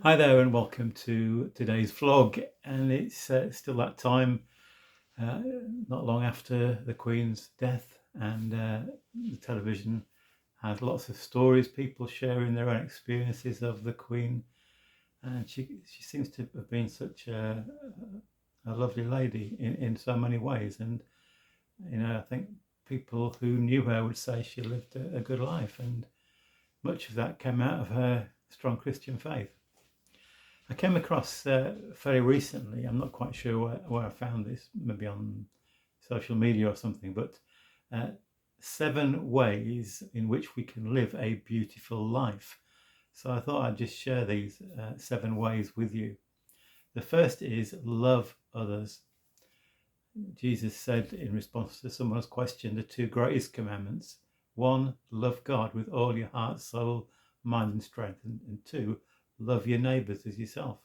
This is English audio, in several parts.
Hi there, and welcome to today's vlog. And it's still that time, uh, not long after the Queen's death, and the television has lots of stories, people sharing their own experiences of the Queen. And she seems to have been such a lovely lady in so many ways. And I think people who knew her would say she lived a good life, and much of that came out of her strong Christian faith. I came across very recently, I'm not quite sure where I found this, maybe on social media or something, but uh, 7 ways in which we can live a beautiful life. So I thought I'd just share these 7 ways with you. The first is love others. Jesus said in response to someone's question, the 2 greatest commandments: one, love God with all your heart, soul, mind, and strength, and 2, love your neighbours as yourself.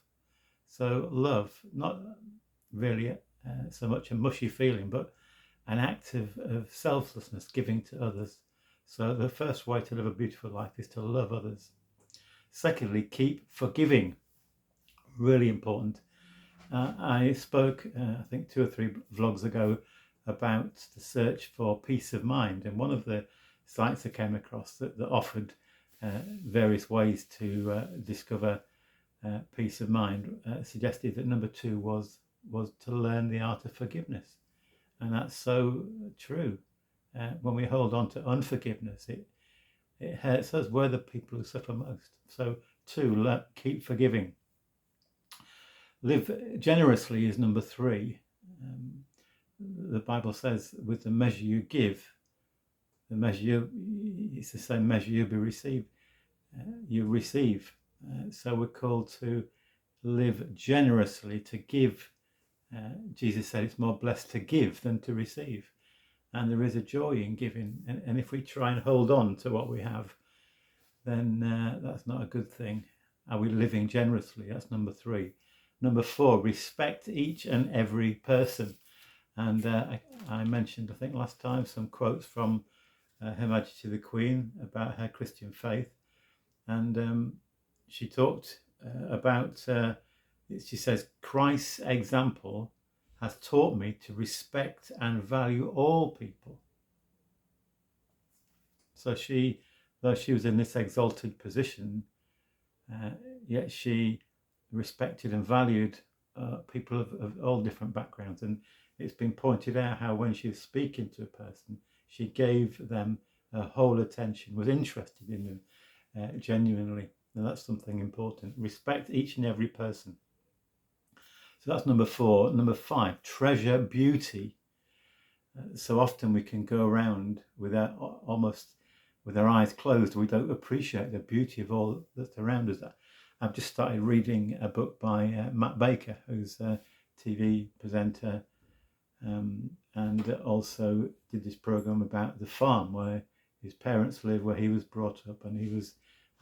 So love, not really so much a mushy feeling, but an act of selflessness, giving to others. So the first way to live a beautiful life is to love others. Secondly, keep forgiving. Really important. I spoke, I think 2 or 3 vlogs ago, about the search for peace of mind, and one of the sites I came across that offered various ways to discover peace of mind suggested that number 2 was to learn the art of forgiveness, and that's so true. When we hold on to unforgiveness, it hurts us. We're the people who suffer most. So 2, keep forgiving. Live generously is number 3. The Bible says, with the measure you give, it's the same measure you'll be received. You receive. So we're called to live generously, to give. Jesus said it's more blessed to give than to receive. And there is a joy in giving. And if we try and hold on to what we have, then that's not a good thing. Are we living generously? That's number 3. Number 4, respect each and every person. And I mentioned, I think last time, some quotes from Her Majesty the Queen about her Christian faith. And she talked about, she says, Christ's example has taught me to respect and value all people. So though she was in this exalted position, yet she respected and valued people of all different backgrounds. And it's been pointed out how when she was speaking to a person, she gave them her whole attention, was interested in them genuinely. And that's something important. Respect each and every person. So that's number 4. Number 5, treasure beauty. So often we can go around almost with our eyes closed. We don't appreciate the beauty of all that's around us. I've just started reading a book by Matt Baker, who's a TV presenter, and also did this program about the farm where his parents live, where he was brought up. And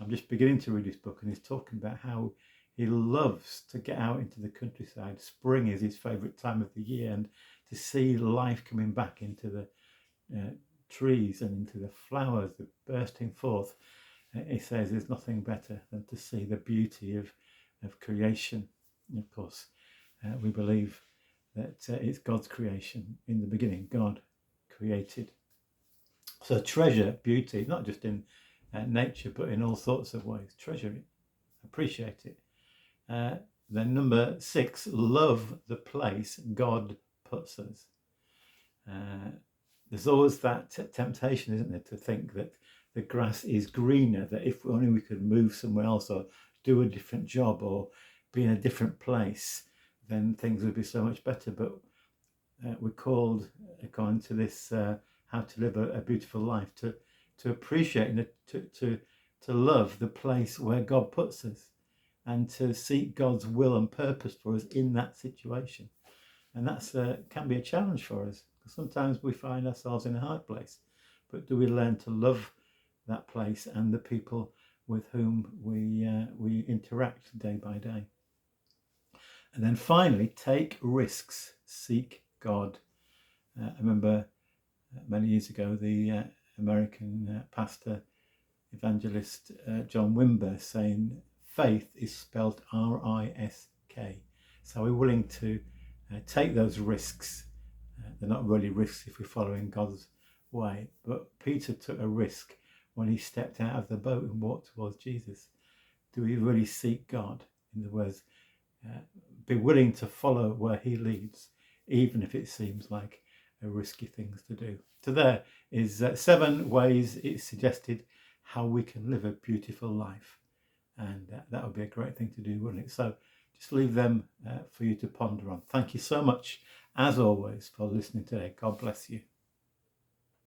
I'm just beginning to read this book, and he's talking about how he loves to get out into the countryside. Spring is his favourite time of the year, and to see life coming back into the trees and into the flowers, the bursting forth. He says there's nothing better than to see the beauty of creation. And of course, we believe that it's God's creation. In the beginning, God created. So treasure beauty, not just in nature, but in all sorts of ways. Treasure it, appreciate it. Then number 6, love the place God puts us. There's always that temptation, isn't there, to think that the grass is greener, that if only we could move somewhere else or do a different job or be in a different place, then things would be so much better. But we're called, according to this How to Live a Beautiful Life, to appreciate and to love the place where God puts us, and to seek God's will and purpose for us in that situation. And that's can be a challenge for us, because sometimes we find ourselves in a hard place. But do we learn to love that place and the people with whom we interact day by day? And then finally, take risks, seek God. I remember many years ago the American pastor evangelist John Wimber saying, faith is spelled R-I-S-K. So we're willing to take those risks. They're not really risks if we're following God's way, but Peter took a risk when he stepped out of the boat and walked towards Jesus. Do we really seek God? In other words, be willing to follow where he leads, even if it seems like a risky things to do. So there is 7 ways it's suggested how we can live a beautiful life, and that would be a great thing to do, wouldn't it? So just leave them for you to ponder on. Thank you so much, as always, for listening today. God bless you.